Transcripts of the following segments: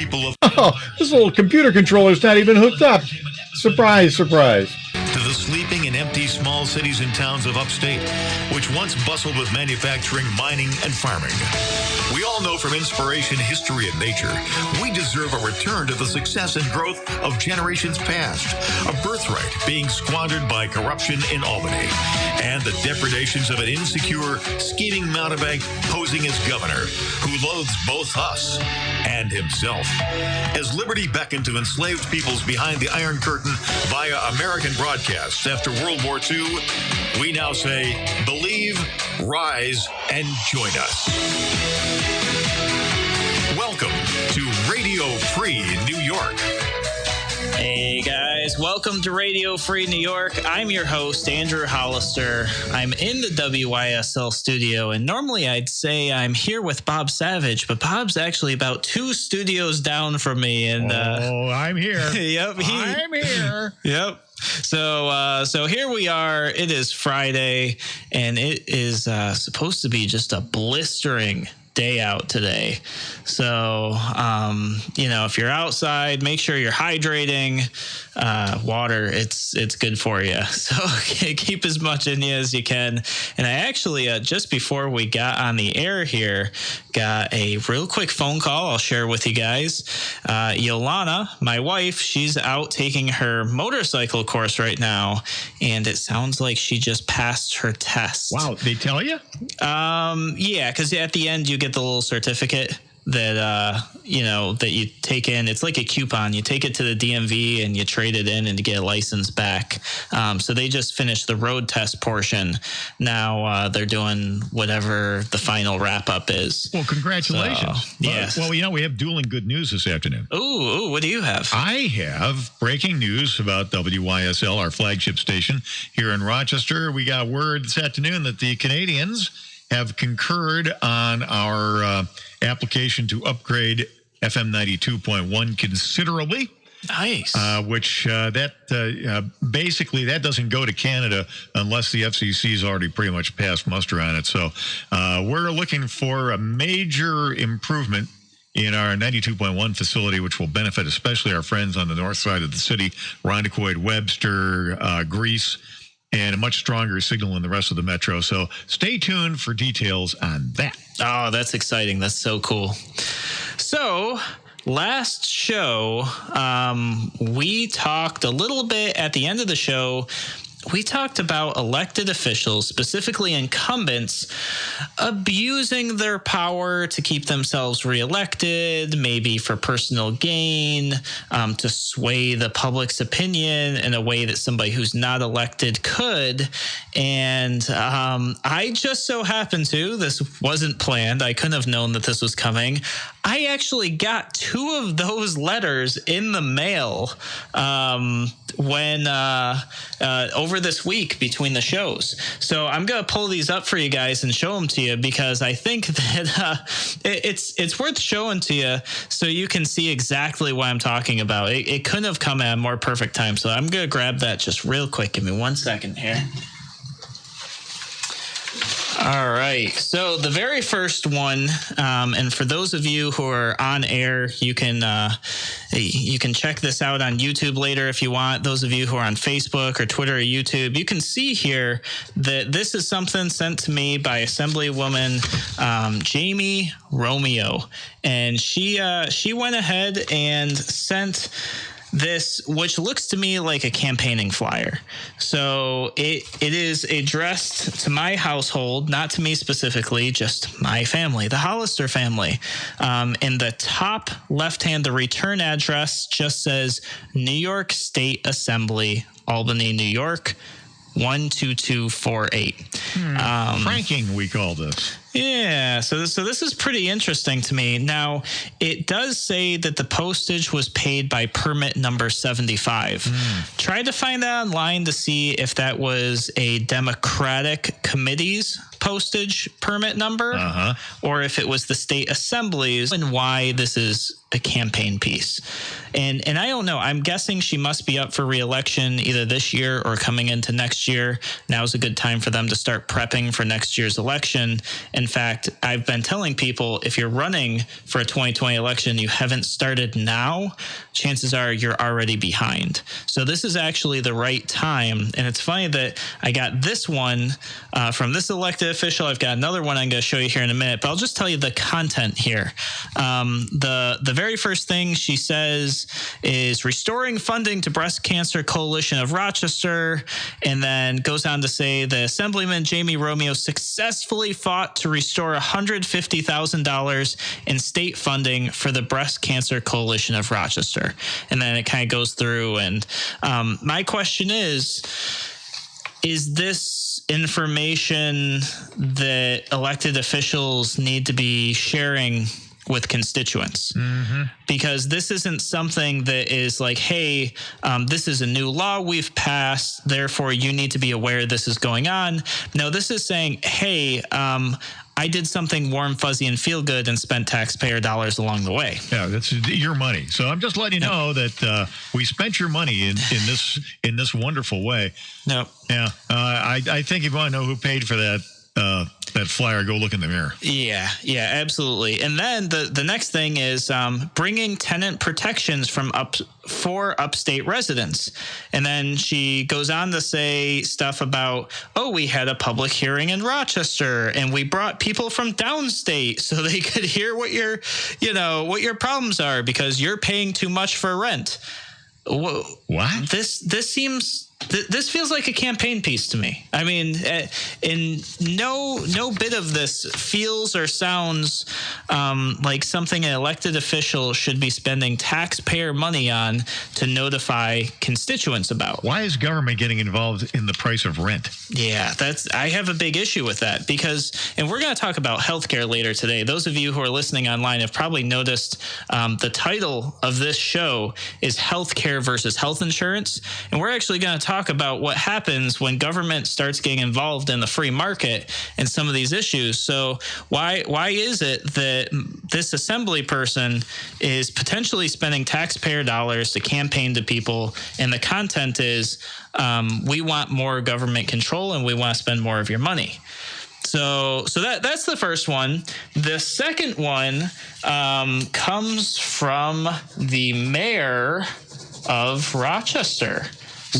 people of This little computer controller's not even hooked up. Surprise, surprise. to the sleeping and empty small cities and towns of upstate, which once bustled with manufacturing, mining, and farming. We all know from inspiration, history, and nature, we deserve a return to the success and growth of generations past, a birthright being squandered by corruption in Albany, and the depredations of an insecure, scheming mountebank posing as governor, who loathes both us and himself. As liberty beckoned to enslaved peoples behind the Iron Curtain via American broadcasts after World War II, we now say, believe, rise, and join us. Welcome to Radio Free New York. Hey guys, welcome to Radio Free New York. I'm your host, Andrew Hollister. I'm in the WYSL studio, and normally I'd say I'm here with Bob Savage, but Bob's actually about 2 studios down from me. And I'm here. Yep, I'm here. Yep. So here we are. It is Friday, and it is supposed to be just a blistering day out today. So, if you're outside, make sure you're hydrating. Water, it's good for you. So keep as much in you as you can. And I actually, just before we got on the air here, got a real quick phone call I'll share with you guys. Yolana, my wife, she's out taking her motorcycle course right now, and it sounds like she just passed her test. Wow, they tell you? Yeah, because at the end you get the little certificate that that you take in. It's like a coupon. You take it to the DMV and you trade it in and you get a license back. So they just finished the road test portion. Now they're doing whatever the final wrap up is. Well, congratulations. So, yes. Well, we have dueling good news this afternoon. Ooh, what do you have? I have breaking news about WYSL, our flagship station here in Rochester. We got word this afternoon that the Canadians have concurred on our application to upgrade FM 92.1 considerably. Nice. Which basically that doesn't go to Canada unless the FCC's already pretty much passed muster on it. So we're looking for a major improvement in our 92.1 facility, which will benefit especially our friends on the north side of the city, Rondequoit, Webster, Greece, and a much stronger signal in the rest of the metro. So stay tuned for details on that. Oh, that's exciting. That's so cool. So last show, we talked a little bit at the end of the show. We talked about elected officials, specifically incumbents, abusing their power to keep themselves reelected, maybe for personal gain, to sway the public's opinion in a way that somebody who's not elected could. And I just so happened to, this wasn't planned, I couldn't have known that this was coming, I actually got 2 of those letters in the mail when over this week between the shows. So I'm going to pull these up for you guys and show them to you, because I think that it's worth showing to you so you can see exactly what I'm talking about. It couldn't have come at a more perfect time. So I'm going to grab that just real quick. Give me 1 second here. All right. So the very first one, and for those of you who are on air, you can check this out on YouTube later if you want. Those of you who are on Facebook or Twitter or YouTube, you can see here that this is something sent to me by Assemblywoman Jamie Romeo, and she went ahead and sent this, which looks to me like a campaigning flyer. So it is addressed to my household, not to me specifically, just my family, the Hollister family. In the top left-hand, the return address just says New York State Assembly, Albany, New York, 12248. Franking, we call this. Yeah, so this is pretty interesting to me. Now, it does say that the postage was paid by permit number 75. Tried to find that online to see if that was a Democratic committee's postage permit number, or if it was the state assemblies, and why this is a campaign piece. And I don't know. I'm guessing she must be up for re-election either this year or coming into next year. Now's a good time for them to start prepping for next year's election. In fact, I've been telling people, if you're running for a 2020 election, you haven't started now, chances are you're already behind. So this is actually the right time. And it's funny that I got this one from this elected official. I've got another one I'm going to show you here in a minute, but I'll just tell you the content here. The very first thing she says is restoring funding to Breast Cancer Coalition of Rochester, and then goes on to say the Assemblyman Jamie Romeo successfully fought to restore $150,000 in state funding for the Breast Cancer Coalition of Rochester. And then it kind of goes through, and my question is this information that elected officials need to be sharing with constituents? Because this isn't something that is like, hey, this is a new law we've passed, therefore you need to be aware this is going on. No, this is saying, hey, I did something warm, fuzzy, and feel good and spent taxpayer dollars along the way. Yeah, that's your money. So I'm just letting you know that we spent your money in this wonderful way. Nope. Yeah, I think if you want to know who paid for that flyer, go look in the mirror. Yeah, absolutely. And then the next thing is bringing tenant protections for upstate residents. And then she goes on to say stuff about, we had a public hearing in Rochester and we brought people from downstate so they could hear what your problems are because you're paying too much for rent. What? This feels like a campaign piece to me. I mean, in no bit of this feels or sounds like something an elected official should be spending taxpayer money on to notify constituents about. Why is government getting involved in the price of rent? Yeah, I have a big issue with that because, and we're going to talk about healthcare later today. Those of you who are listening online have probably noticed the title of this show is Healthcare versus Health Insurance. And we're actually going to talk about what happens when government starts getting involved in the free market and some of these issues. So why is it that this assembly person is potentially spending taxpayer dollars to campaign to people, and the content is we want more government control and we want to spend more of your money? So that's the first one. The second one comes from the mayor of Rochester.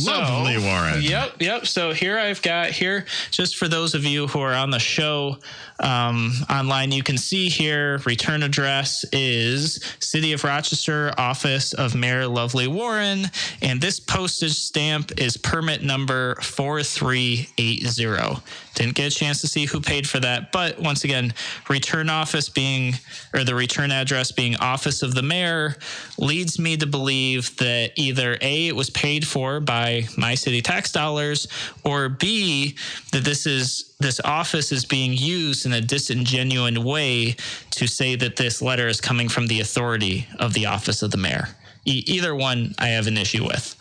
Lovely, Warren. Yep. So here I've got here, just for those of you who are on the show online, you can see here, return address is City of Rochester, Office of Mayor Lovely Warren, and this postage stamp is permit number 4380. Didn't get a chance to see who paid for that, but once again, the return address being Office of the Mayor leads me to believe that either A, it was paid for by my city tax dollars, or B, that this office is being used in a disingenuous way to say that this letter is coming from the authority of the Office of the Mayor. Either one I have an issue with.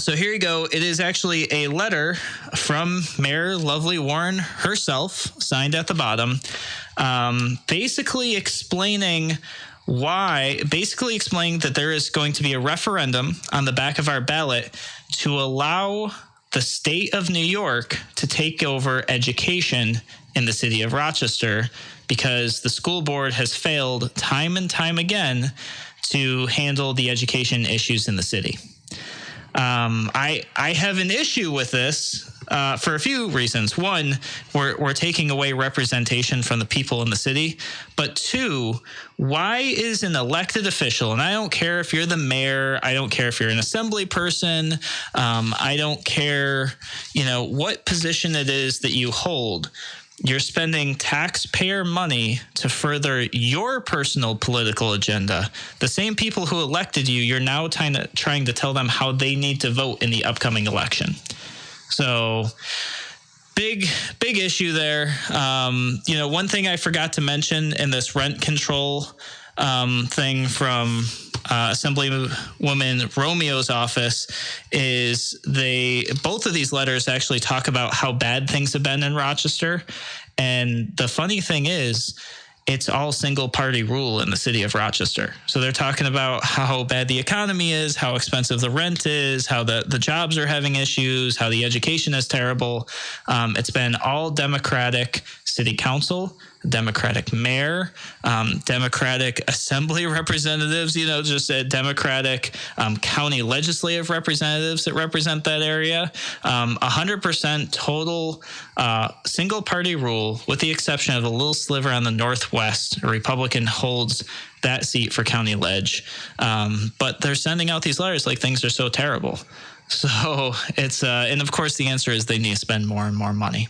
So here you go. It is actually a letter from Mayor Lovely Warren herself, signed at the bottom, basically explaining that there is going to be a referendum on the back of our ballot to allow the state of New York to take over education in the city of Rochester because the school board has failed time and time again to handle the education issues in the city. I have an issue with this for a few reasons. One, we're taking away representation from the people in the city. But two, why is an elected official, and I don't care if you're the mayor, I don't care if you're an assembly person, I don't care, what position it is that you hold, you're spending taxpayer money to further your personal political agenda. The same people who elected you, you're now trying to tell them how they need to vote in the upcoming election. So big issue there. One thing I forgot to mention in this rent control thing from Assemblywoman Romeo's office is both of these letters actually talk about how bad things have been in Rochester. And the funny thing is, it's all single party rule in the city of Rochester. So they're talking about how bad the economy is, how expensive the rent is, how the jobs are having issues, how the education is terrible. It's been all Democratic city council, Democratic mayor, Democratic assembly representatives, just Democratic county legislative representatives that represent that area. 100% total single party rule, with the exception of a little sliver on the Northwest. A Republican holds that seat for county ledge. But they're sending out these letters like things are so terrible. So it's, and of course the answer is they need to spend more and more money.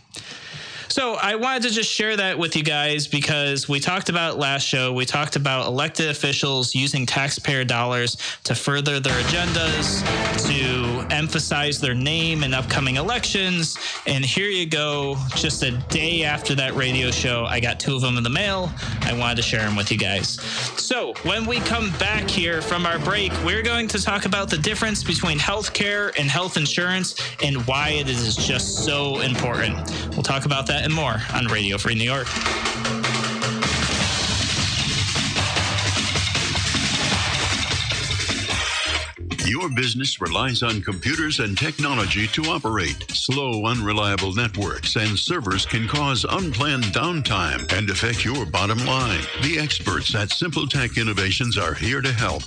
So I wanted to just share that with you guys because we talked about last show. We talked about elected officials using taxpayer dollars to further their agendas, to emphasize their name in upcoming elections. And here you go. Just a day after that radio show, I got 2 of them in the mail. I wanted to share them with you guys. So when we come back here from our break, we're going to talk about the difference between healthcare and health insurance and why it is just so important. We'll talk about that and more on Radio Free New York. Your business relies on computers and technology to operate. Slow, unreliable networks and servers can cause unplanned downtime and affect your bottom line. The experts at Simple Tech Innovations are here to help.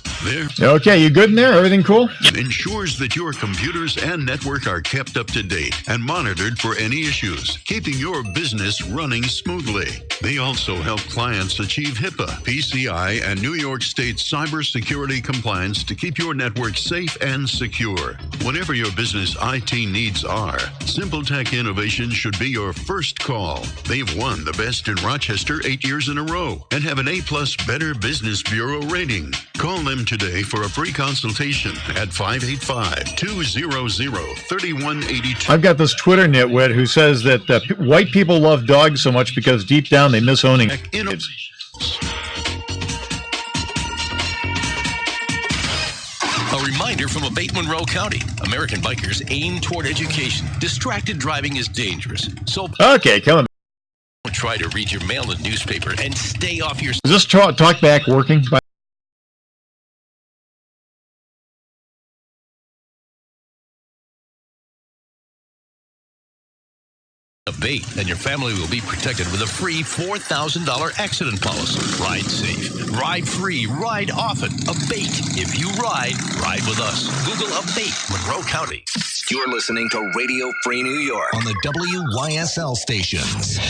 Okay, you good in there? Everything cool? Ensures that your computers and network are kept up to date and monitored for any issues, keeping your business running smoothly. They also help clients achieve HIPAA, PCI, and New York State cybersecurity compliance to keep your network safe and secure. Whatever your business IT needs are, Simple Tech Innovations should be your first call. They've won the best in Rochester 8 years in a row and have an A+ Better Business Bureau rating. Call them today for a free consultation at 585-200-3182. I've got this Twitter nitwit who says that white people love dogs so much because deep down they miss owning it. A reminder from Abate Monroe County. American bikers aim toward education. Distracted driving is dangerous. So Okay, come on. try to read your mail and newspaper and stay off your Is this talk back working? Abate, and your family will be protected with a free $4,000 accident policy. Ride safe, ride free, ride often. Abate. If you ride with us. Google Abate Monroe County. You're listening to Radio Free New York on the WYSL stations.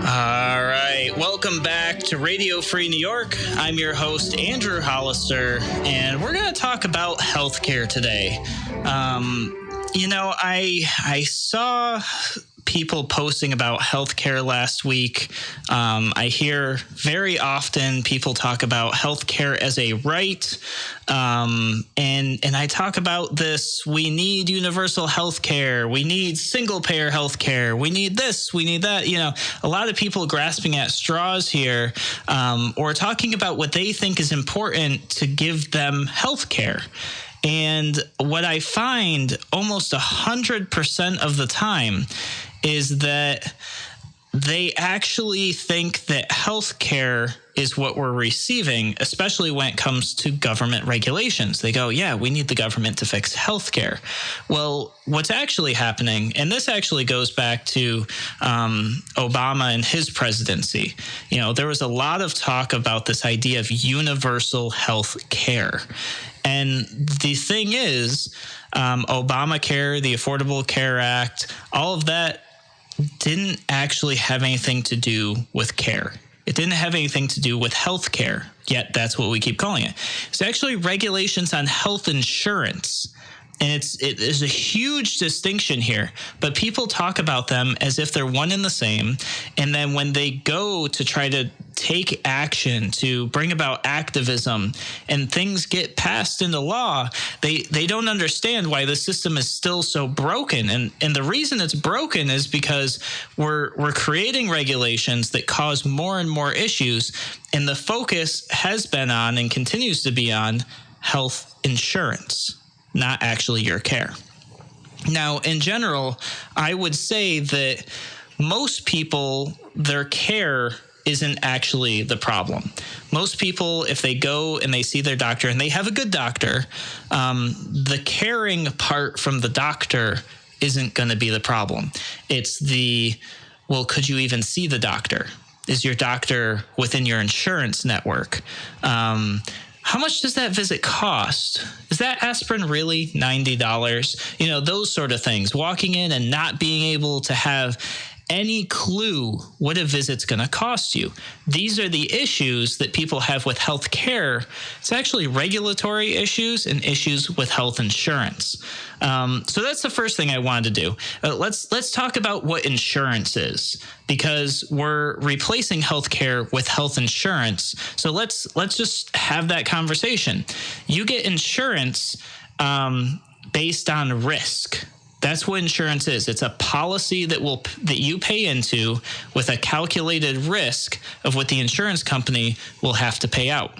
All right, welcome back to Radio Free New York. I'm your host, Andrew Hollister, and we're going to talk about healthcare today. I saw people posting about healthcare last week. I hear very often people talk about healthcare as a right. And I talk about this. We need universal healthcare. We need single payer healthcare. We need this. We need that. A lot of people grasping at straws here, or talking about what they think is important to give them healthcare. And what I find almost 100% of the time is that they actually think that healthcare is what we're receiving, especially when it comes to government regulations. They go, yeah, we need the government to fix healthcare. Well, what's actually happening, and this actually goes back to Obama and his presidency. There was a lot of talk about this idea of universal health care. And the thing is, Obamacare, the Affordable Care Act, all of that didn't actually have anything to do with care. It didn't have anything to do with health care, yet that's what we keep calling it. It's actually regulations on health insurance. And it is a huge distinction here, but people talk about them as if they're one and the same. And then when they go to try to take action, to bring about activism, and things get passed into law, they don't understand why the system is still so broken. And the reason it's broken is because we're creating regulations that cause more and more issues, and the focus has been on and continues to be on health insurance, not actually your care. Now, in general, I would say that most people, their care isn't actually the problem. Most people, if they go and they see their doctor and they have a good doctor, the caring part from the doctor isn't going to be the problem. It's the, well, could you even see the doctor? Is your doctor within your insurance network? How much does that visit cost? Is that aspirin really $90? You know, those sort of things. Walking in and not being able to have any clue what a visit's going to cost you. These are the issues that people have with health care. It's actually regulatory issues and issues with health insurance. So that's the first thing I wanted to do. Let's talk about what insurance is, because we're replacing health care with health insurance. So let's just have that conversation. You get insurance based on risk. That's what insurance is. It's a policy that you pay into with a calculated risk of what the insurance company will have to pay out.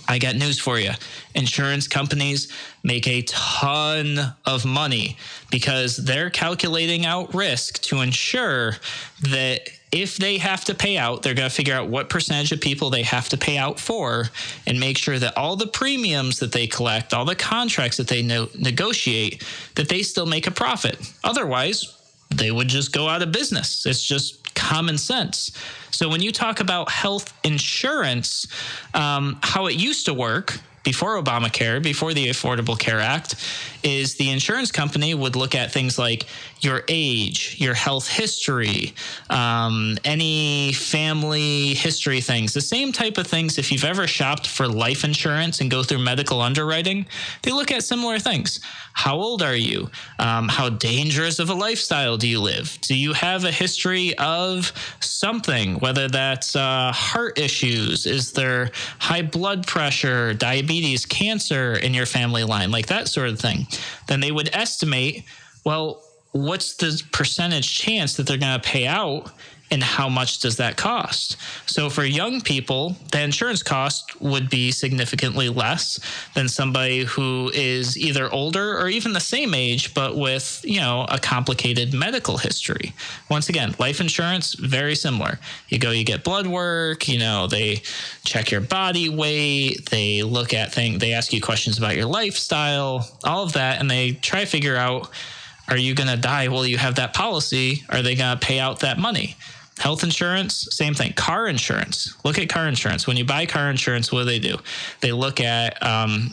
I got news for you. Insurance companies make a ton of money because they're calculating out risk to ensure that if they have to pay out, they're going to figure out what percentage of people they have to pay out for and make sure that all the premiums that they collect, all the contracts that they negotiate, that they still make a profit. Otherwise, they would just go out of business. It's just common sense. So when you talk about health insurance, how it used to work before Obamacare, before the Affordable Care Act, is the insurance company would look at things like your age, your health history, any family history things, the same type of things. If you've ever shopped for life insurance and go through medical underwriting, they look at similar things. How old are you? How dangerous of a lifestyle do you live? Do you have a history of something, whether that's heart issues? Is there high blood pressure, diabetes, cancer in your family line, like that sort of thing? Then they would estimate, well, what's the percentage chance that they're going to pay out and how much does that cost? So for young people, the insurance cost would be significantly less than somebody who is either older or even the same age, but with, a complicated medical history. Once again, life insurance, very similar. You go, you get blood work, they check your body weight, they look at things, they ask you questions about your lifestyle, all of that, and they try to figure out, are you going to die while you have that policy? Are they going to pay out that money? Health insurance, same thing. Car insurance. Look at car insurance. When you buy car insurance, what do? They look at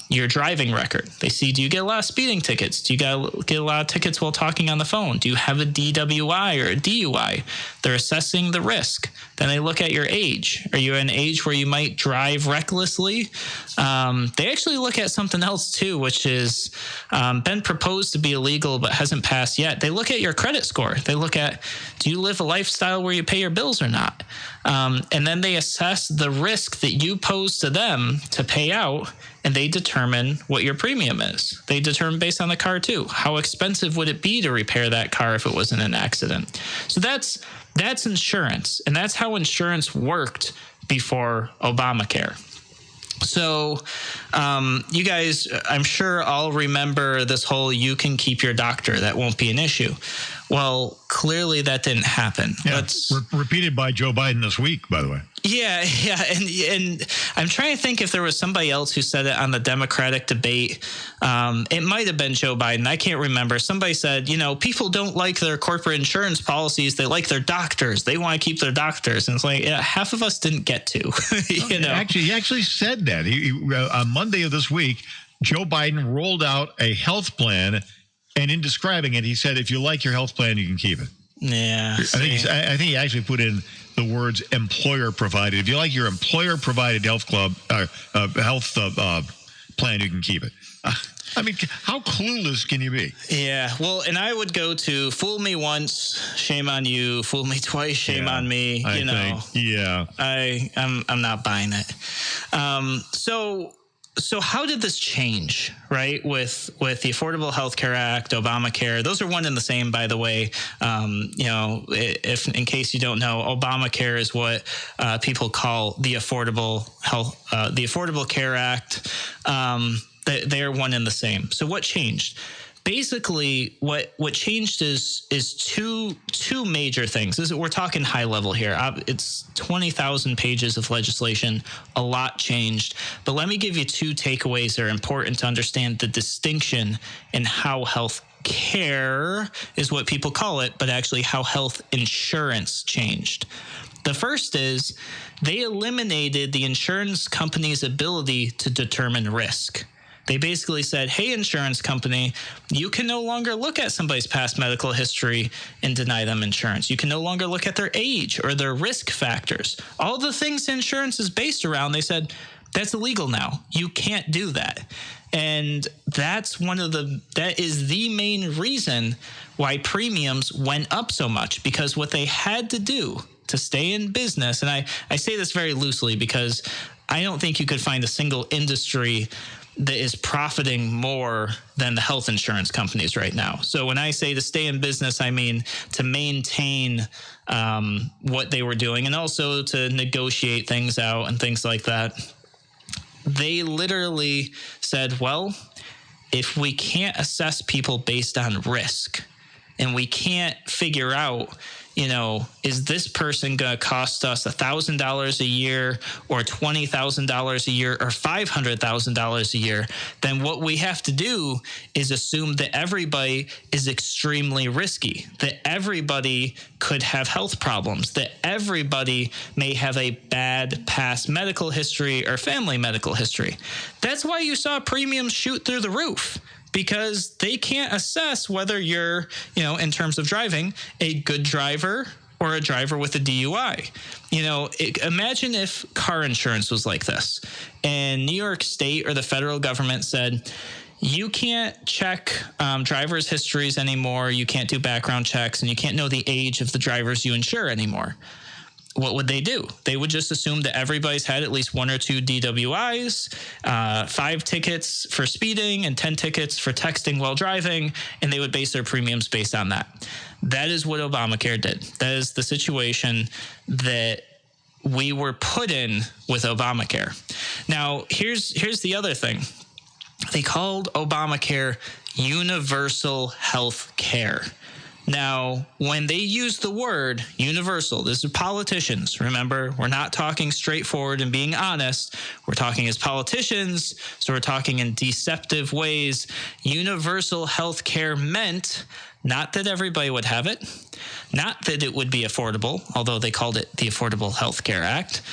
your driving record. They see, do you get a lot of speeding tickets? Do you get a lot of tickets while talking on the phone? Do you have a DWI or a DUI? They're assessing the risk. Then they look at your age. Are you at an age where you might drive recklessly? They actually look at something else too, which is been proposed to be illegal but hasn't passed yet. They look at your credit score. They look at, do you live a lifestyle where you pay your bills or not? And then they assess the risk that you pose to them to pay out, and they determine what your premium is. They determine based on the car too. How expensive would it be to repair that car if it was in an accident? So that's insurance, and that's how insurance worked before Obamacare. So you guys, I'm sure all remember this whole you can keep your doctor, that won't be an issue. Well, clearly that didn't happen. Yeah, repeated by Joe Biden this week, by the way. Yeah. And I'm trying to think if there was somebody else who said it on the Democratic debate. It might have been Joe Biden. I can't remember. Somebody said, people don't like their corporate insurance policies. They like their doctors. They want to keep their doctors. And it's like, half of us didn't get to, Actually, he actually said that. On Monday of this week, Joe Biden rolled out a health plan. And in describing it, he said, if you like your health plan, you can keep it. Yeah. I think he actually put in the words employer provided. If you like your employer provided health plan, you can keep it. I mean, how clueless can you be? Yeah. Well, and I would go to fool me once, shame on you. Fool me twice, shame on me. I'm not buying it. So how did this change, right? With the Affordable Health Care Act, Obamacare, those are one and the same, by the way. If in case you don't know, Obamacare is what people call the the Affordable Care Act. They're one and the same. So what changed? Basically, what changed is two major things. We're talking high level here. It's 20,000 pages of legislation. A lot changed. But let me give you two takeaways that are important to understand the distinction in how health care is what people call it, but actually how health insurance changed. The first is they eliminated the insurance company's ability to determine risk. They basically said, hey, insurance company, you can no longer look at somebody's past medical history and deny them insurance. You can no longer look at their age or their risk factors. All the things insurance is based around, they said, that's illegal now. You can't do that. And that is the main reason why premiums went up so much, because what they had to do to stay in business, and I say this very loosely because I don't think you could find a single industry that is profiting more than the health insurance companies right now. So when I say to stay in business, I mean to maintain what they were doing and also to negotiate things out and things like that. They literally said, well, if we can't assess people based on risk and we can't figure out, is this person going to cost us $1,000 a year or $20,000 a year or $500,000 a year, then what we have to do is assume that everybody is extremely risky, that everybody could have health problems, that everybody may have a bad past medical history or family medical history. That's why you saw premiums shoot through the roof. Because they can't assess whether you're, in terms of driving, a good driver or a driver with a DUI. Imagine if car insurance was like this and New York State or the federal government said, you can't check drivers' histories anymore, you can't do background checks, and you can't know the age of the drivers you insure anymore. What would they do? They would just assume that everybody's had at least 1 or 2 DWIs, 5 tickets for speeding, and 10 tickets for texting while driving, and they would base their premiums based on that. That is what Obamacare did. That is the situation that we were put in with Obamacare. Now, here's the other thing. They called Obamacare universal health care. Now, when they use the word universal, this is politicians. Remember, we're not talking straightforward and being honest. We're talking as politicians, so we're talking in deceptive ways. Universal health care meant not that everybody would have it, not that it would be affordable, although they called it the Affordable Health Care Act.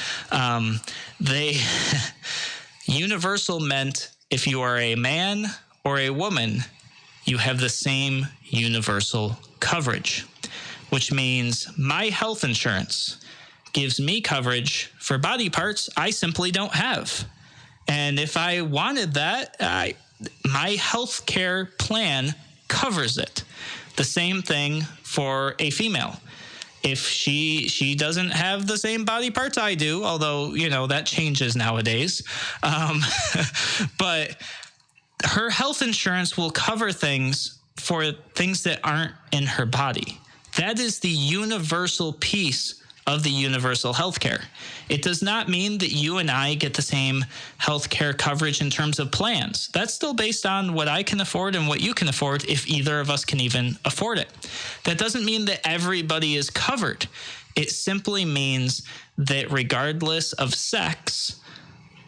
Universal meant if you are a man or a woman, you have the same universal coverage, which means my health insurance gives me coverage for body parts I simply don't have. And if I wanted that, my health care plan covers it. The same thing for a female. If she doesn't have the same body parts I do, although, that changes nowadays, but her health insurance will cover things for things that aren't in her body. That is the universal piece of the universal health care. It does not mean that you and I get the same health care coverage in terms of plans. That's still based on what I can afford and what you can afford, if either of us can even afford it. That doesn't mean that everybody is covered. It simply means that regardless of sex,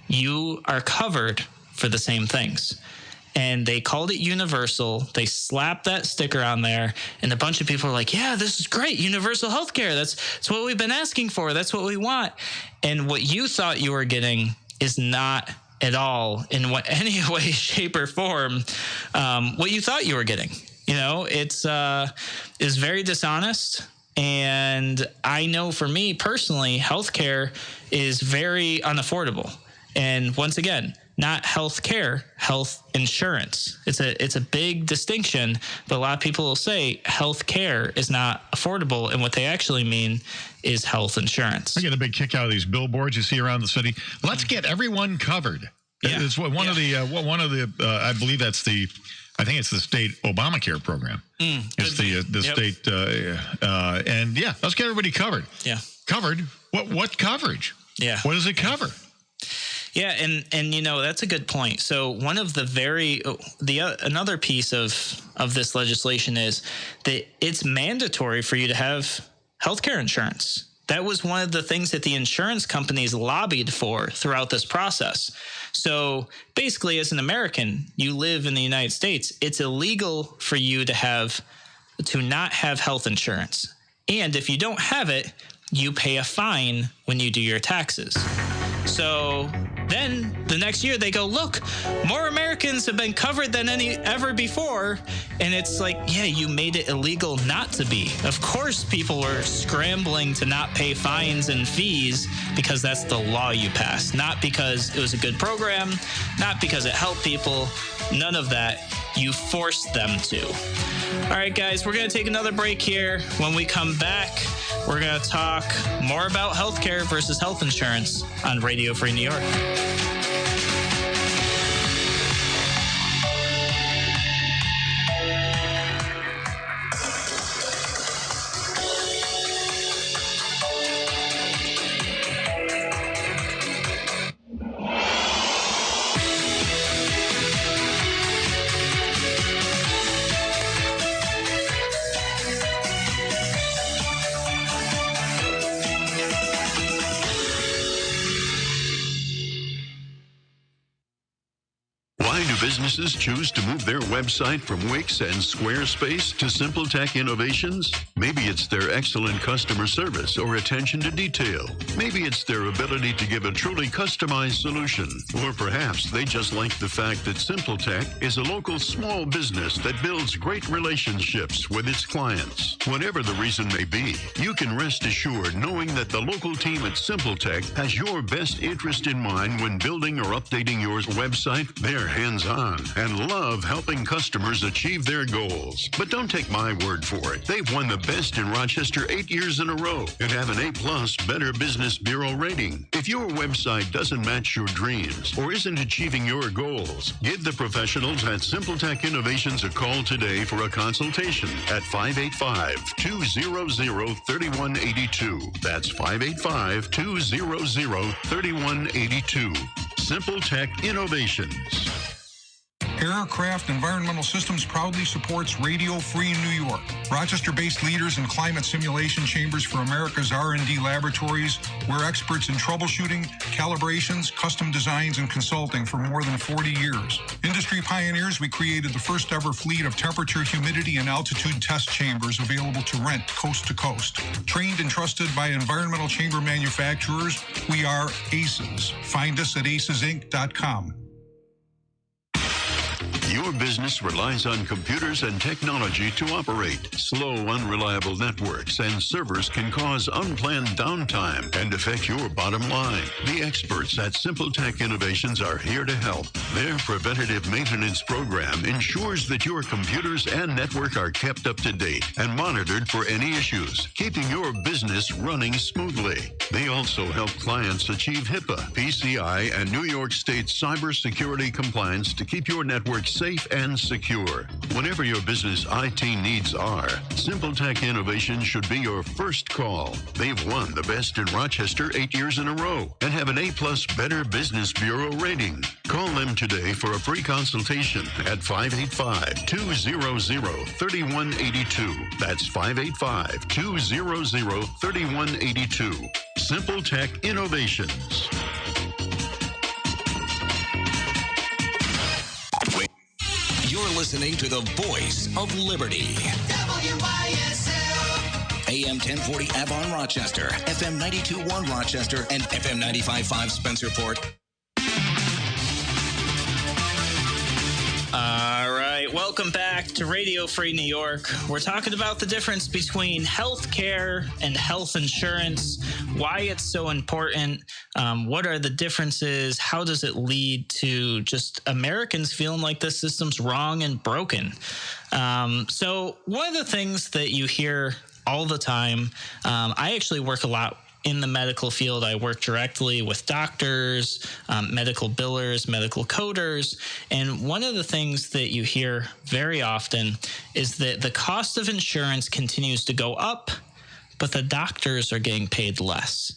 you are covered for the same things. And they called it universal. They slapped that sticker on there, and a bunch of people are like, yeah, this is great. Universal healthcare. That's what we've been asking for. That's what we want. And what you thought you were getting is not at all in any way, shape, or form what you thought you were getting. It's very dishonest. And I know for me personally, healthcare is very unaffordable. And once again, not health care, health insurance. It's a big distinction, but a lot of people will say health care is not affordable, and what they actually mean is health insurance. I get a big kick out of these billboards you see around the city. Let's get everyone covered. Yeah. It's one of the I believe that's I think it's the state Obamacare program. It's the state and yeah, let's get everybody covered. Yeah. Covered? What coverage? Yeah. What does it cover? Yeah, and that's a good point. So one of another piece of this legislation is that it's mandatory for you to have healthcare insurance. That was one of the things that the insurance companies lobbied for throughout this process. So basically, as an American, you live in the United States, it's illegal for you to not have health insurance. And if you don't have it, you pay a fine when you do your taxes. So then the next year they go, look, more Americans have been covered than ever before. And it's like, yeah, you made it illegal not to be. Of course, people were scrambling to not pay fines and fees because that's the law you passed, not because it was a good program, not because it helped people. None of that. You forced them to. All right, guys, we're going to take another break here. When we come back, we're going to talk more about healthcare versus health insurance on Radio Free New York. Businesses choose to move their website from Wix and Squarespace to SimpleTech Innovations? Maybe it's their excellent customer service or attention to detail. Maybe it's their ability to give a truly customized solution. Or perhaps they just like the fact that SimpleTech is a local small business that builds great relationships with its clients. Whatever the reason may be, you can rest assured knowing that the local team at SimpleTech has your best interest in mind when building or updating your website. They're hands-on and love helping customers achieve their goals. But don't take my word for it. They've won the best in Rochester 8 years in a row and have an A+ Better Business Bureau rating. If your website doesn't match your dreams or isn't achieving your goals, give the professionals at SimpleTech Innovations a call today for a consultation at 585-200-3182. That's 585-200-3182. SimpleTech Innovations. Aircraft Environmental Systems proudly supports Radio Free New York. Rochester-based leaders in climate simulation chambers for America's R&D laboratories. We're experts in troubleshooting, calibrations, custom designs, and consulting for more than 40 years. Industry pioneers, we created the first ever fleet of temperature, humidity, and altitude test chambers available to rent coast to coast. Trained and trusted by environmental chamber manufacturers, we are ACES. Find us at acesinc.com. Your business relies on computers and technology to operate. Slow, unreliable networks and servers can cause unplanned downtime and affect your bottom line. The experts at SimpleTech Innovations are here to help. Their preventative maintenance program ensures that your computers and network are kept up to date and monitored for any issues, keeping your business running smoothly. They also help clients achieve HIPAA, PCI, and New York State cybersecurity compliance to keep your network safe and secure. Whatever your business IT needs are, SimpleTech Innovations should be your first call. They've won the best in Rochester 8 years in a row and have an A+ Better Business Bureau rating. Call them today for a free consultation at 585-200-3182. That's 585-200-3182. SimpleTech Innovations. You're listening to the voice of liberty. WYSL. AM 1040 Avon Rochester, FM 92.1 Rochester, and FM 95.5 Spencerport. All right, right, welcome back to Radio Free New York. We're talking about the difference between health care and health insurance, why it's so important, what are the differences, how does it lead to just Americans feeling like this system's wrong and broken. So one of the things that you hear all the time, I actually work a lot in the medical field. I work directly with doctors, medical billers, medical coders. And one of the things that you hear very often is that the cost of insurance continues to go up, but the doctors are getting paid less.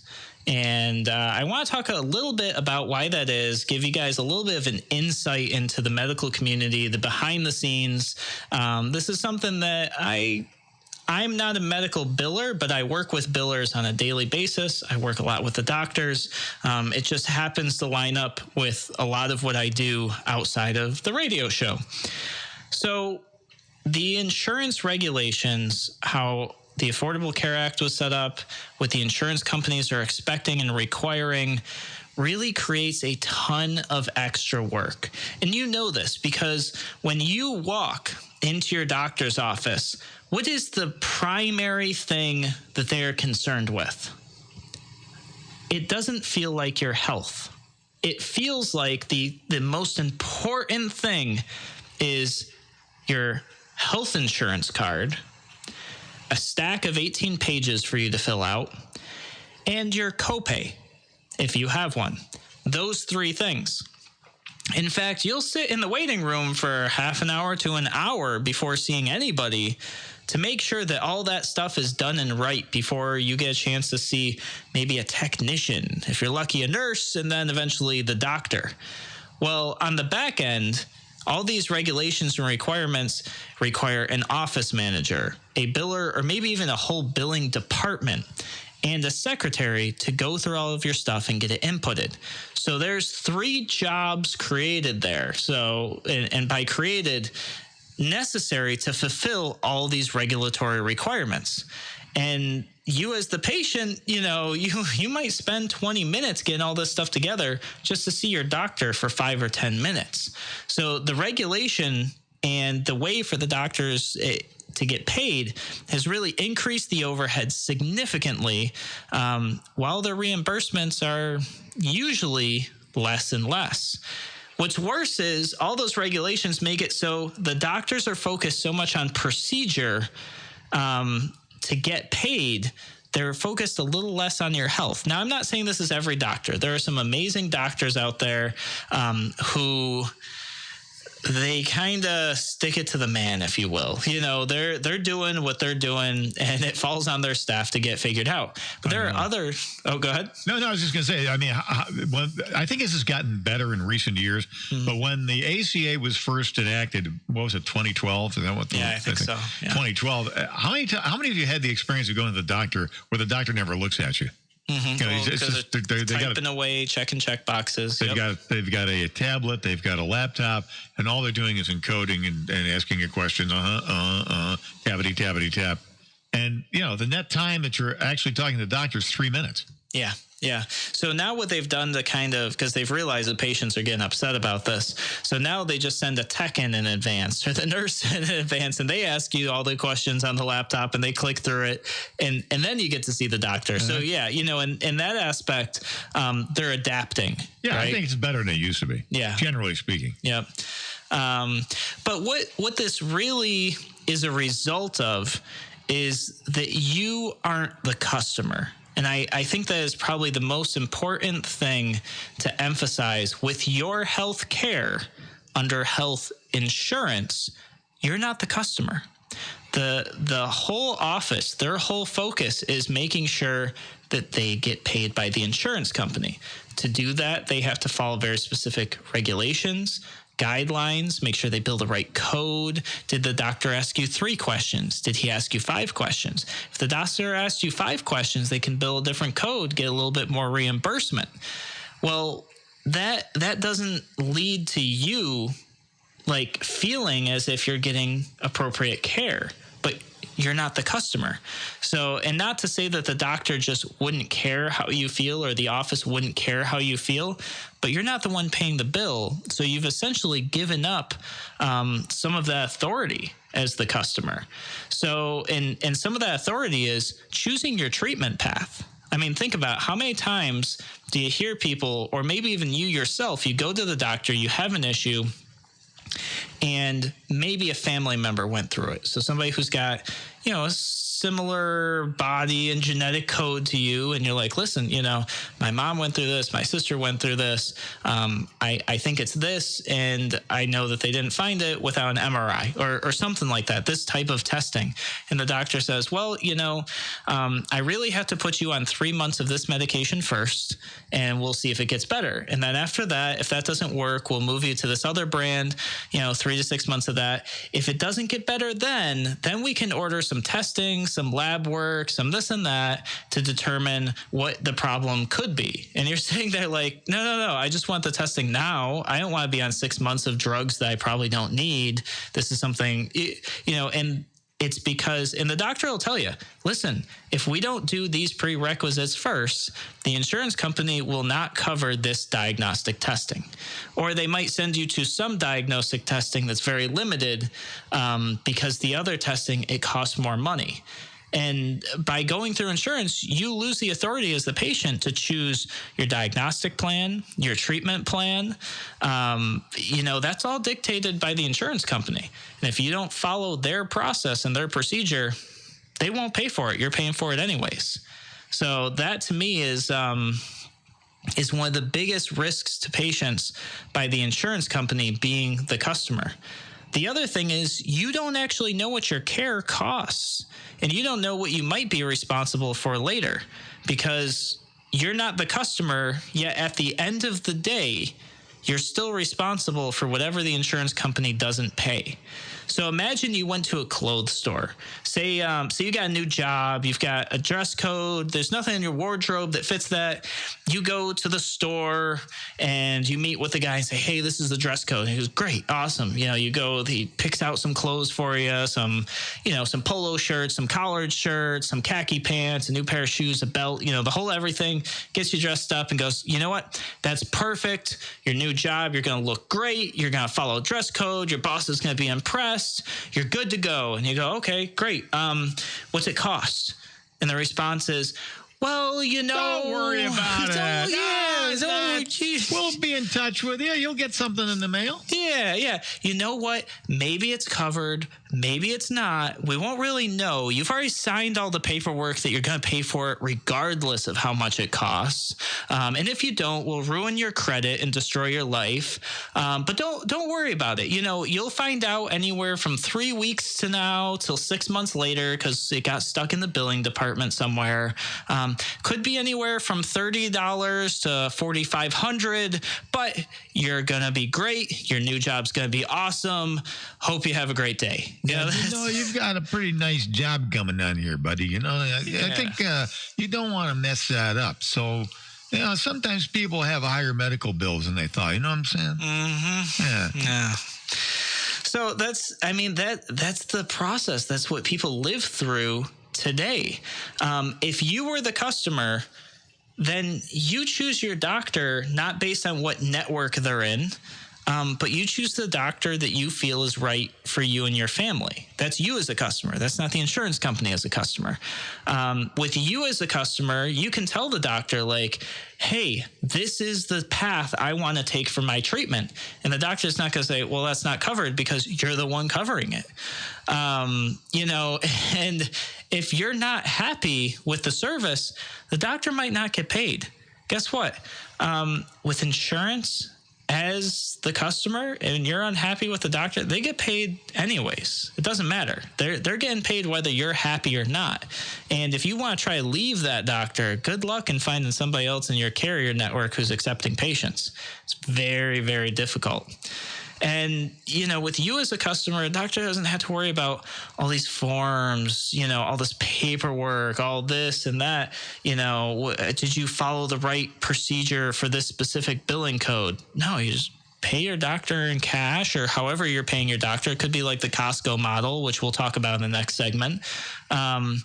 And I want to talk a little bit about why that is, give you guys a little bit of an insight into the medical community, the behind the scenes. This is something that I'm not a medical biller, but I work with billers on a daily basis. I work a lot with the doctors. It just happens to line up with a lot of what I do outside of the radio show. So the insurance regulations, how the Affordable Care Act was set up, what the insurance companies are expecting and requiring, really creates a ton of extra work. And you know this because when you walk into your doctor's office, what is the primary thing that they are concerned with? It doesn't feel like your health. It feels like the most important thing is your health insurance card, a stack of 18 pages for you to fill out, and your copay, if you have one. Those three things. In fact, you'll sit in the waiting room for half an hour to an hour before seeing anybody to make sure that all that stuff is done and right before you get a chance to see maybe a technician, if you're lucky, a nurse, and then eventually the doctor. Well, on the back end, all these regulations and requirements require an office manager, a biller, or maybe even a whole billing department, and a secretary to go through all of your stuff and get it inputted. So there's 3 jobs created there. So, and by created, necessary to fulfill all these regulatory requirements. And you as the patient, you might spend 20 minutes getting all this stuff together just to see your doctor for 5 or 10 minutes. So the regulation and the way for the doctors to get paid has really increased the overhead significantly, while their reimbursements are usually less and less. What's worse is all those regulations make it so the doctors are focused so much on procedure to get paid. They're focused a little less on your health. Now, I'm not saying this is every doctor. There are some amazing doctors out there who they kind of stick it to the man, if you will. They're doing what they're doing, and it falls on their staff to get figured out. But there are other. Oh, go ahead. No, I was just going to say, I think this has gotten better in recent years. Mm-hmm. But when the ACA was first enacted, what was it, 2012? Is that what? I think so. Yeah. 2012. How many of you had the experience of going to the doctor where the doctor never looks at you? Mm-hmm. They're typing away, checking check boxes. They've got a tablet, they've got a laptop, and all they're doing is encoding and asking you questions. Tabbity, tabbity, tap. And, the net time that you're actually talking to the doctor is 3 minutes. Yeah. So now what they've done to because they've realized that patients are getting upset about this. So now they just send a tech in advance or the nurse in advance, and they ask you all the questions on the laptop and they click through it. And then you get to see the doctor. So in that aspect, they're adapting. Yeah. Right? I think it's better than it used to be. Yeah. Generally speaking. Yeah. But what this really is a result of is that you aren't the customer. And I think that is probably the most important thing to emphasize with your health care under health insurance. You're not the customer. The whole office, their whole focus is making sure that they get paid by the insurance company. To do that, they have to follow very specific regulations, guidelines, make sure they build the right code. Did the doctor ask you 3 questions? Did he ask you 5 questions? If the doctor asked you 5 questions, they can build a different code, get a little bit more reimbursement. Well, that doesn't lead to you feeling as if you're getting appropriate care. But you're not the customer. So, and not to say that the doctor just wouldn't care how you feel or the office wouldn't care how you feel, but you're not the one paying the bill. So you've essentially given up some of that authority as the customer. So, and some of that authority is choosing your treatment path. I mean, think about how many times do you hear people, or maybe even you yourself, you go to the doctor, you have an issue, and maybe a family member went through it. So somebody who's got, a similar body and genetic code to you, and you're like, listen, my mom went through this, my sister went through this. I think it's this, and I know that they didn't find it without an MRI or something like that, this type of testing. And the doctor says, well, I really have to put you on 3 months of this medication first, and we'll see if it gets better. And then after that, if that doesn't work, we'll move you to this other brand, 3 to 6 months of that. If it doesn't get better, then we can order some testing, some lab work, some this and that to determine what the problem could be. And you're sitting there like, no, I just want the testing now. I don't want to be on 6 months of drugs that I probably don't need. This is something, and it's because, and the doctor will tell you, listen, if we don't do these prerequisites first, the insurance company will not cover this diagnostic testing. Or they might send you to some diagnostic testing that's very limited because the other testing, it costs more money. And by going through insurance, you lose the authority as the patient to choose your diagnostic plan, your treatment plan. That's all dictated by the insurance company. And if you don't follow their process and their procedure, they won't pay for it. You're paying for it anyways. So that to me is one of the biggest risks to patients by the insurance company being the customer. The other thing is you don't actually know what your care costs, and you don't know what you might be responsible for later because you're not the customer, yet at the end of the day, you're still responsible for whatever the insurance company doesn't pay. So imagine you went to a clothes store. Say you got a new job, you've got a dress code, there's nothing in your wardrobe that fits that. You go to the store and you meet with the guy and say, hey, this is the dress code. And he goes, great, awesome. You go, he picks out some clothes for you, some polo shirts, some collared shirts, some khaki pants, a new pair of shoes, a belt, the whole everything, gets you dressed up and goes, you know what? That's perfect. Your new job, you're going to look great. You're going to follow dress code. Your boss is going to be impressed. You're good to go. And you go, okay, great. What's it cost? And the response is, well, don't worry about it. We'll be in touch with you. You'll get something in the mail. Yeah. You know what? Maybe it's covered. Maybe it's not. We won't really know. You've already signed all the paperwork that you're going to pay for it regardless of how much it costs. And if you don't, we'll ruin your credit and destroy your life. But don't worry about it. You'll find out anywhere from 3 weeks to now till 6 months later because it got stuck in the billing department somewhere. Could be anywhere from $30 to $4,500, but you're going to be great. Your new job's going to be awesome. Hope you have a great day. You've got a pretty nice job coming on here, buddy. I think you don't want to mess that up. So, sometimes people have higher medical bills than they thought. You know what I'm saying? Mm-hmm. Yeah. So that's the process. That's what people live through today. If you were the customer, then you choose your doctor not based on what network they're in, but you choose the doctor that you feel is right for you and your family. That's you as a customer. That's not the insurance company as a customer. With you as a customer, you can tell the doctor, like, hey, this is the path I want to take for my treatment. And the doctor's not going to say, well, that's not covered because you're the one covering it. And if you're not happy with the service, the doctor might not get paid. Guess what? With insurance, as the customer, and you're unhappy with the doctor, they get paid anyways. It doesn't matter. They're getting paid whether you're happy or not. And if you want to try to leave that doctor, good luck in finding somebody else in your carrier network who's accepting patients. It's very, very difficult. And, with you as a customer, a doctor doesn't have to worry about all these forms, all this paperwork, all this and that. Did you follow the right procedure for this specific billing code? No, you just pay your doctor in cash or however you're paying your doctor. It could be like the Costco model, which we'll talk about in the next segment. And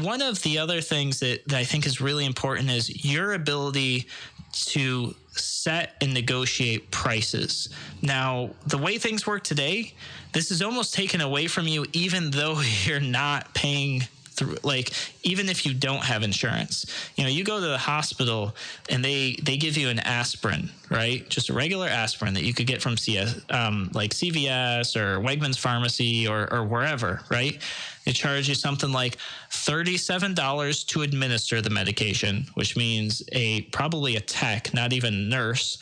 one of the other things that I think is really important is your ability to set and negotiate prices. Now, the way things work today, this is almost taken away from you, even though you're not paying through, like, even if you don't have insurance. You go to the hospital and they give you an aspirin, right? Just a regular aspirin that you could get from like CVS or Wegmans Pharmacy or wherever, right? They charge you something like $37 to administer the medication, which means probably a tech, not even a nurse,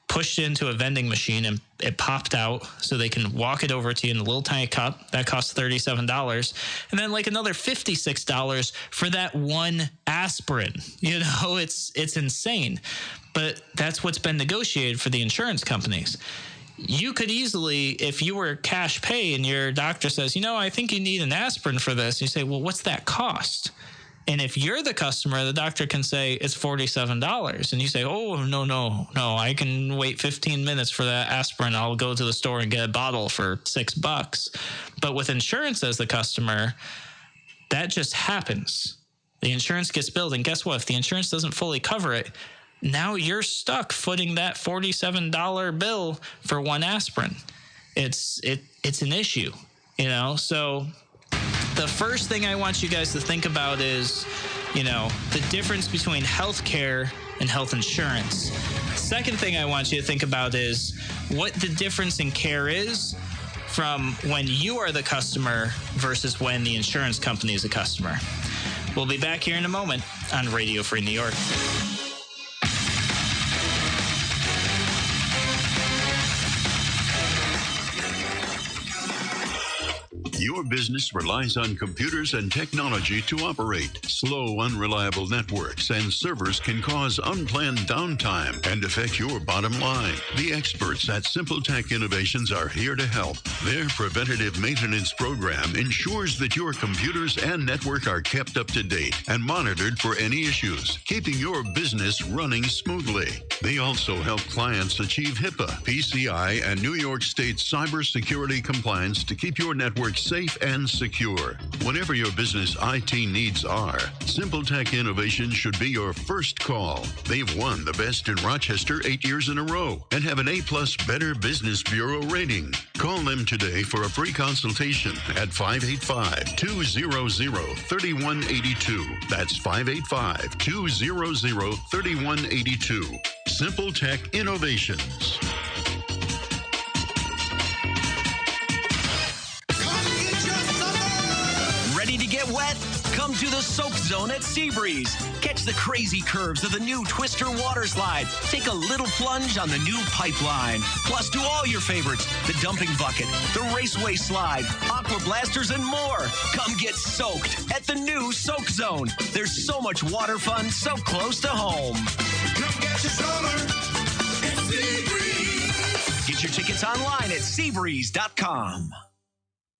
pushed into a vending machine and it popped out so they can walk it over to you in a little tiny cup. That costs $37. And then like another $56 for that one aspirin. It's insane. But that's what's been negotiated for the insurance companies. You could easily, if you were cash pay and your doctor says, I think you need an aspirin for this, you say, well, what's that cost? And if you're the customer, the doctor can say it's $47. And you say, oh, no, I can wait 15 minutes for that aspirin. I'll go to the store and get a bottle for $6. But with insurance as the customer, that just happens. The insurance gets billed. And guess what? If the insurance doesn't fully cover it, now you're stuck footing that $47 bill for one aspirin. It's an issue, So the first thing I want you guys to think about is, the difference between healthcare and health insurance. Second thing I want you to think about is what the difference in care is from when you are the customer versus when the insurance company is a customer. We'll be back here in a moment on Radio Free New York. Your business relies on computers and technology to operate. Slow, unreliable networks and servers can cause unplanned downtime and affect your bottom line. The experts at SimpleTech Innovations are here to help. Their preventative maintenance program ensures that your computers and network are kept up to date and monitored for any issues, keeping your business running smoothly. They also help clients achieve HIPAA, PCI, and New York State cybersecurity compliance to keep your network safe and secure. Whatever your business IT needs are, SimpleTech Innovations should be your first call. They've won the Best in Rochester 8 years in a row and have an A+ Better Business Bureau rating. Call them today for a free consultation at 585-200-3182. That's 585-200-3182. SimpleTech Innovations. Ready to get wet? Come to the Soak Zone at Seabreeze. Catch the crazy curves of the new Twister water slide. Take a little plunge on the new pipeline. Plus, do all your favorites: the dumping bucket, the raceway slide, aqua blasters, and more. Come get soaked at the new Soak Zone. There's so much water fun so close to home. Come get your stroller at Seabreeze. Get your tickets online at Seabreeze.com.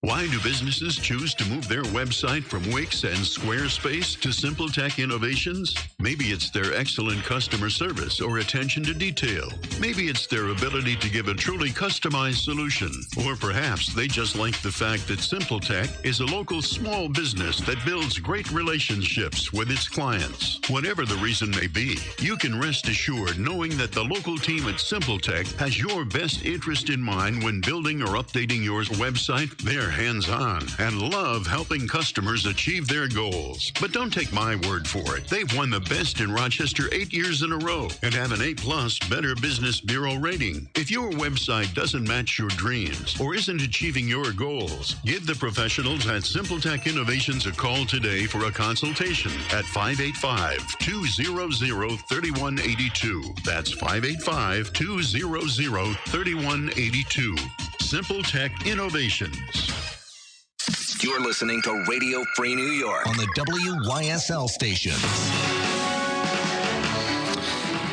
Why do businesses choose to move their website from Wix and Squarespace to SimpleTech Innovations? Maybe it's their excellent customer service or attention to detail. Maybe it's their ability to give a truly customized solution. Or perhaps they just like the fact that SimpleTech is a local small business that builds great relationships with its clients. Whatever the reason may be, you can rest assured knowing that the local team at SimpleTech has your best interest in mind when building or updating your website. They're hands-on and love helping customers achieve their goals. But don't take my word for it. They've won the Best in Rochester 8 years in a row and have an A+ Better Business Bureau rating. If your website doesn't match your dreams or isn't achieving your goals, give the professionals at SimpleTech Innovations a call today for a consultation at 585-200-3182. That's 585-200-3182. SimpleTech Innovations. You're listening to Radio Free New York on the WYSL station.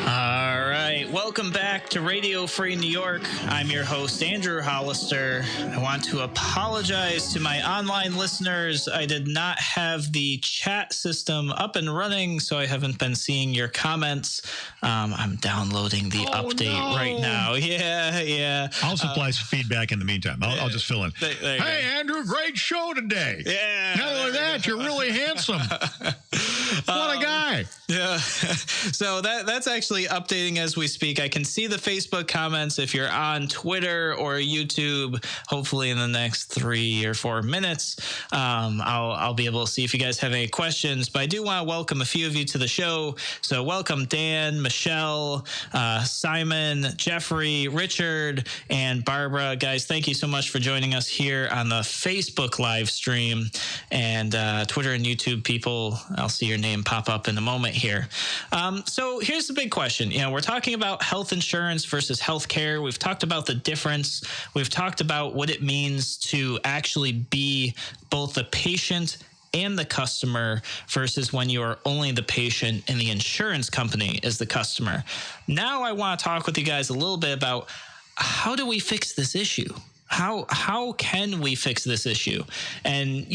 All right, welcome back to Radio Free New York. I'm your host, Andrew Hollister. I want to apologize to my online listeners. I did not have the chat system up and running, so I haven't been seeing your comments. I'm downloading the update right now. Yeah. I'll supply some feedback in the meantime. I'll just fill in. There you Hey, Andrew, great show today. Yeah. Not only that, you're really handsome. What a guy. Yeah. So that's actually updating as we speak. I can see the Facebook comments if you're on Twitter or YouTube. Hopefully in the next 3 or 4 minutes, I'll be able to see if you guys have any questions. But I do want to welcome a few of you to the show. So welcome Dan, Michelle, Simon, Jeffrey, Richard, and Barbara. Guys, thank you so much for joining us here on the Facebook live stream, and Twitter and YouTube people. I'll see your name pop up in a moment here. So here's the big question. We're talking about health insurance versus health care. We've talked about the difference. We've talked about what it means to actually be both the patient and the customer versus when you are only the patient and the insurance company is the customer. Now I want to talk with you guys a little bit about how do we fix this issue? How can we fix this issue? And,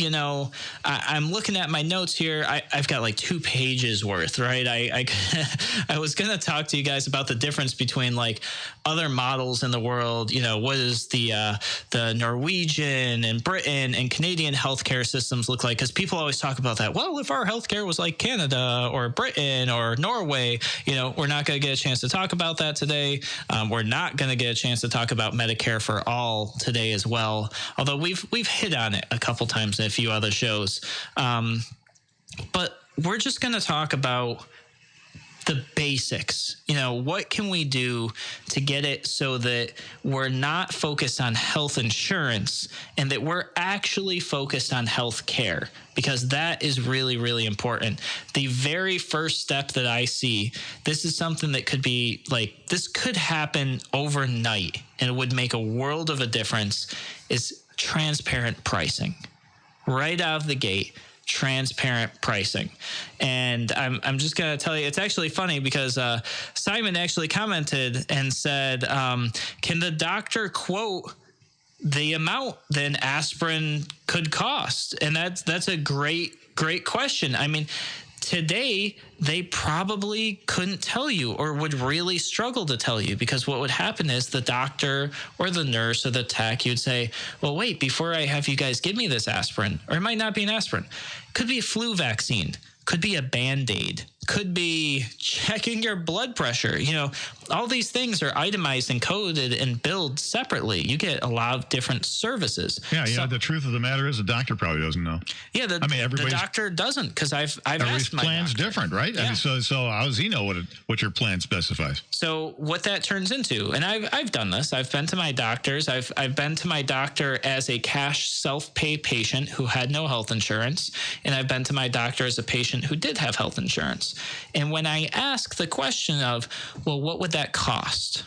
I'm looking at my notes here. I've got like 2 pages worth, right? I was going to talk to you guys about the difference between like other models in the world. What does the Norwegian and Britain and Canadian healthcare systems look like? Because people always talk about that. Well, if our healthcare was like Canada or Britain or Norway, we're not going to get a chance to talk about that today. We're not going to get a chance to talk about Medicare for all today as well, although we've hit on it a couple times in a few other shows. But we're just going to talk about the basics. What can we do to get it so that we're not focused on health insurance and that we're actually focused on health care? Because that is really, really important. The very first step that I see, this is something that could be like, this could happen overnight and it would make a world of a difference, is transparent pricing. Right out of the gate, transparent pricing. And I'm just going to tell you, it's actually funny because Simon actually commented and said, can the doctor quote the amount then aspirin could cost? And that's a great question. I mean, today, they probably couldn't tell you or would really struggle to tell you, because what would happen is the doctor or the nurse or the tech, you'd say, well, wait, before I have you guys give me this aspirin, or it might not be an aspirin, could be a flu vaccine, could be a Band-Aid, could be checking your blood pressure. All these things are itemized and coded and billed separately. You get a lot of different services. Yeah, the truth of the matter is the doctor probably doesn't know. Yeah, the doctor doesn't, because I've asked my plan's doctor. Different, right? Yeah. So how does he know what your plan specifies? So what that turns into, and I've done this. I've been to my doctors. I've been to my doctor as a cash self-pay patient who had no health insurance, and I've been to my doctor as a patient who did have health insurance. And when I ask the question of, well, what would that cost?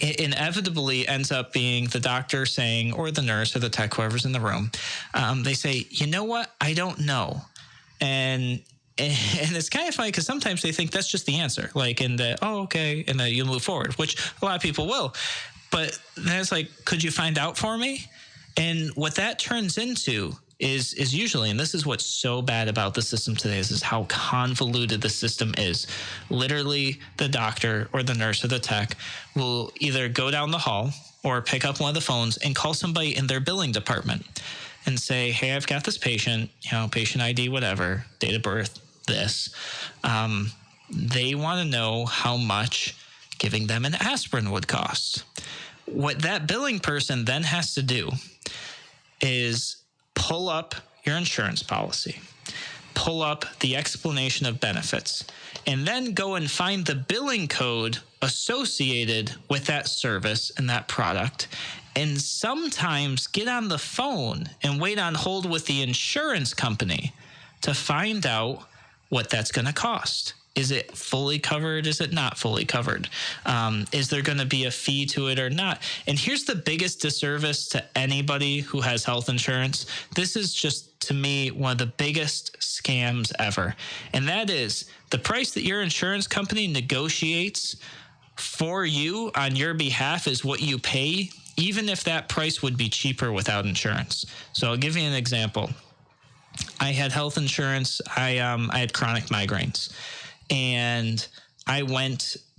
It inevitably ends up being the doctor saying, or the nurse or the tech, whoever's in the room, they say, you know what? I don't know. And it's kind of funny because sometimes they think that's just the answer, like in the, oh, okay, and then you move forward, which a lot of people will. But then it's like, could you find out for me? And what that turns into is usually, and this is what's so bad about the system today, is how convoluted the system is. Literally, the doctor or the nurse or the tech will either go down the hall or pick up one of the phones and call somebody in their billing department and say, hey, I've got this patient, patient ID, whatever, date of birth, this. They want to know how much giving them an aspirin would cost. What that billing person then has to do is pull up your insurance policy, pull up the explanation of benefits, and then go and find the billing code associated with that service and that product, and sometimes get on the phone and wait on hold with the insurance company to find out what that's going to cost. Is it fully covered? Is it not fully covered? Is there going to be a fee to it or not? And here's the biggest disservice to anybody who has health insurance. This is just, to me, one of the biggest scams ever. And that is the price that your insurance company negotiates for you on your behalf is what you pay, even if that price would be cheaper without insurance. So I'll give you an example. I had health insurance. I had chronic migraines, and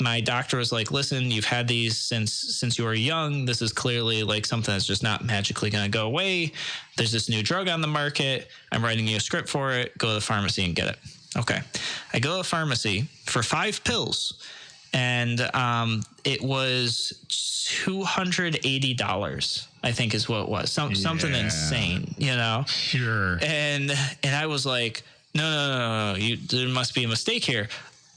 my doctor was like, listen, you've had these since you were young. This is clearly like something that's just not magically going to go away. There's this new drug on the market. I'm writing you a script for it. Go to the pharmacy and get it. Okay. I go to the pharmacy for 5 pills, and it was $280, I think is what it was. Something insane, you know? Sure. And I was like, no. There must be a mistake here.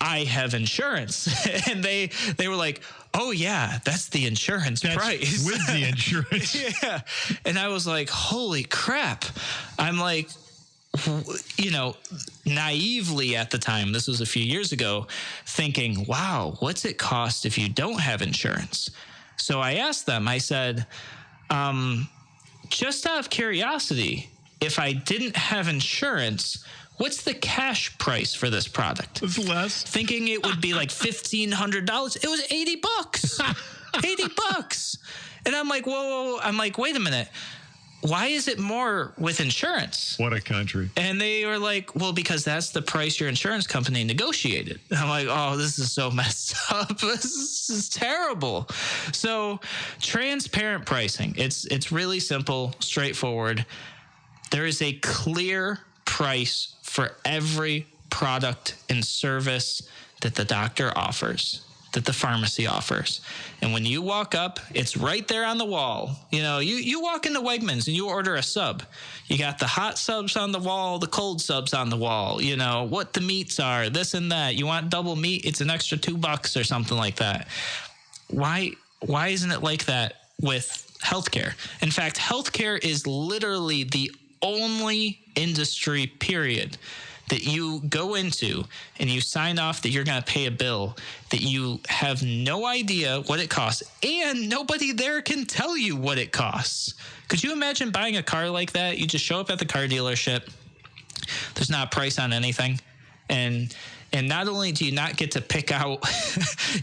I have insurance. And they were like, oh yeah, that's the insurance price. With the insurance. Yeah. And I was like, holy crap. I'm like, you know, naively at the time, this was a few years ago, thinking, wow, what's it cost if you don't have insurance? So I asked them, I said, just out of curiosity, if I didn't have insurance, what's the cash price for this product? It's less. Thinking it would be like $1,500. It was $80. $80. And I'm like, whoa. I'm like, wait a minute. Why is it more with insurance? What a country. And they were like, well, because that's the price your insurance company negotiated. And I'm like, oh, this is so messed up. This is terrible. So transparent pricing. It's really simple, straightforward. There is a clear price for every product and service that the doctor offers, that the pharmacy offers. And when you walk up, it's right there on the wall. You know, you walk into Wegmans and you order a sub. You got the hot subs on the wall, the cold subs on the wall, you know, what the meats are, this and that. You want double meat, it's an extra $2 or something like that. Why isn't it like that with healthcare? In fact, healthcare is literally the only industry, period, that you go into and you sign off that you're going to pay a bill that you have no idea what it costs, and nobody there can tell you what it costs. Could you imagine buying a car like that? You just show up at the car dealership. There's not a price on anything. And not only do you not get to pick out,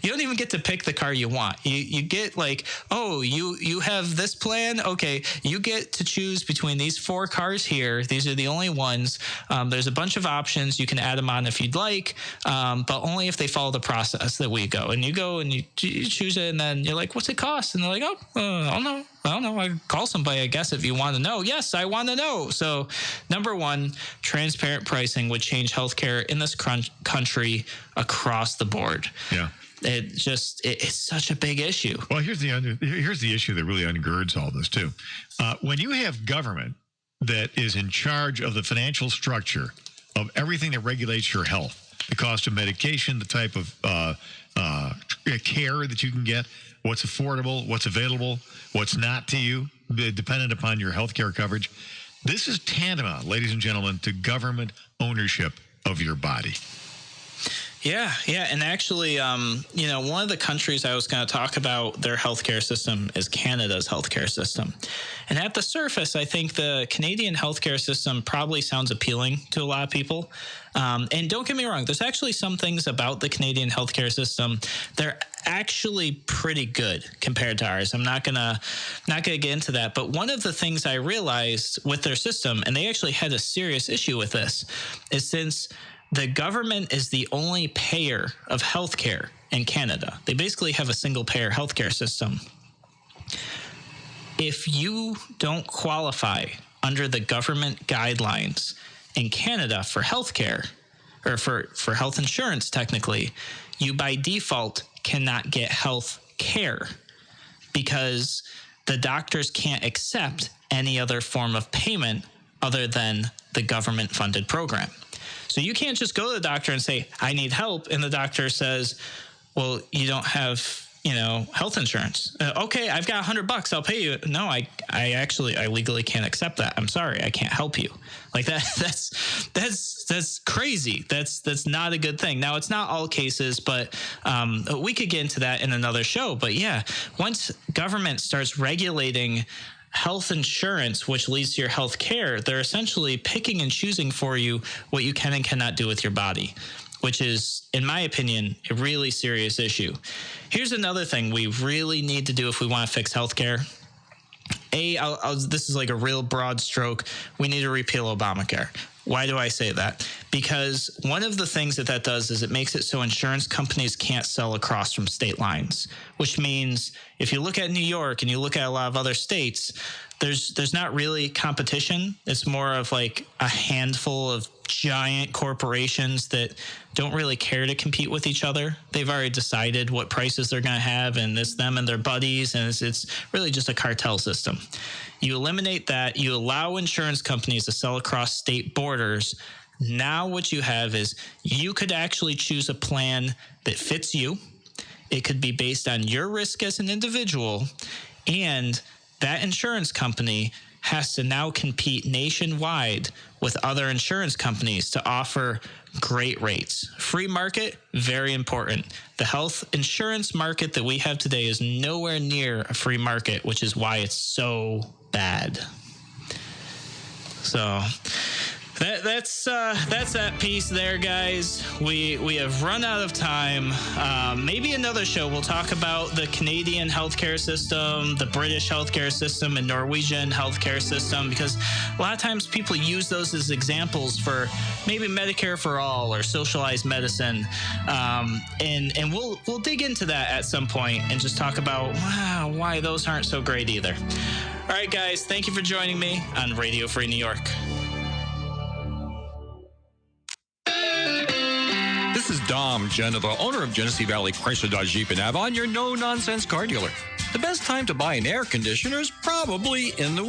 you don't even get to pick the car you want. You get like, oh, you have this plan? Okay, you get to choose between these 4 cars here. These are the only ones. There's a bunch of options. You can add them on if you'd like, but only if they follow the process that we go. And you go and you choose it, and then you're like, what's it cost? And they're like, I don't know. I call somebody, I guess, if you want to know. Yes, I want to know. So, number one, transparent pricing would change healthcare in this country across the board. Yeah. It's such a big issue. Well, here's the issue that really undergirds all this, too. When you have government that is in charge of the financial structure of everything that regulates your health, the cost of medication, the type of care that you can get, what's affordable, what's available, what's not to you, dependent upon your health care coverage. This is tantamount, ladies and gentlemen, to government ownership of your body. Yeah. And actually, one of the countries I was going to talk about their healthcare system is Canada's healthcare system. And at the surface, I think the Canadian healthcare system probably sounds appealing to a lot of people. And don't get me wrong, there's actually some things about the Canadian healthcare system. They're actually pretty good compared to ours. I'm not gonna get into that. But one of the things I realized with their system, and they actually had a serious issue with this, is since the government is the only payer of healthcare in Canada. They basically have a single payer healthcare system. If you don't qualify under the government guidelines in Canada for healthcare, or for health insurance, technically, you by default cannot get health care because the doctors can't accept any other form of payment other than the government funded program. So you can't just go to the doctor and say, I need help. And the doctor says, well, you don't have, health insurance. Okay, I've got $100. I'll pay you. No, I legally can't accept that. I'm sorry. I can't help you. Like that's crazy. That's not a good thing. Now, it's not all cases, but we could get into that in another show. But yeah, once government starts regulating health insurance, which leads to your health care, they're essentially picking and choosing for you what you can and cannot do with your body. which is, in my opinion, a really serious issue. Here's another thing we really need to do if we want to fix healthcare. This is like a real broad stroke. We need to repeal Obamacare. Why do I say that? Because one of the things that does is it makes it so insurance companies can't sell across from state lines, which means if you look at New York and you look at a lot of other states, there's not really competition. It's more of like a handful of giant corporations that don't really care to compete with each other. They've already decided what prices they're going to have, and it's them and their buddies, and it's really just a cartel system. You eliminate that. You allow insurance companies to sell across state borders. Now what you have is you could actually choose a plan that fits you. It could be based on your risk as an individual, and that insurance company has to now compete nationwide with other insurance companies to offer great rates. Free market, very important. The health insurance market that we have today is nowhere near a free market, which is why it's so bad. So that's that piece there, guys. We have run out of time. Maybe another show we'll talk about the Canadian healthcare system, the British healthcare system, and Norwegian healthcare system, because a lot of times people use those as examples for maybe Medicare for all or socialized medicine, and we'll dig into that at some point and just talk about why those aren't so great either. All right, guys, thank you for joining me on Radio Free New York. This is Dom Genova, owner of Genesee Valley Chrysler Dodge Jeep in Avon, your no-nonsense car dealer. The best time to buy an air conditioner is probably in the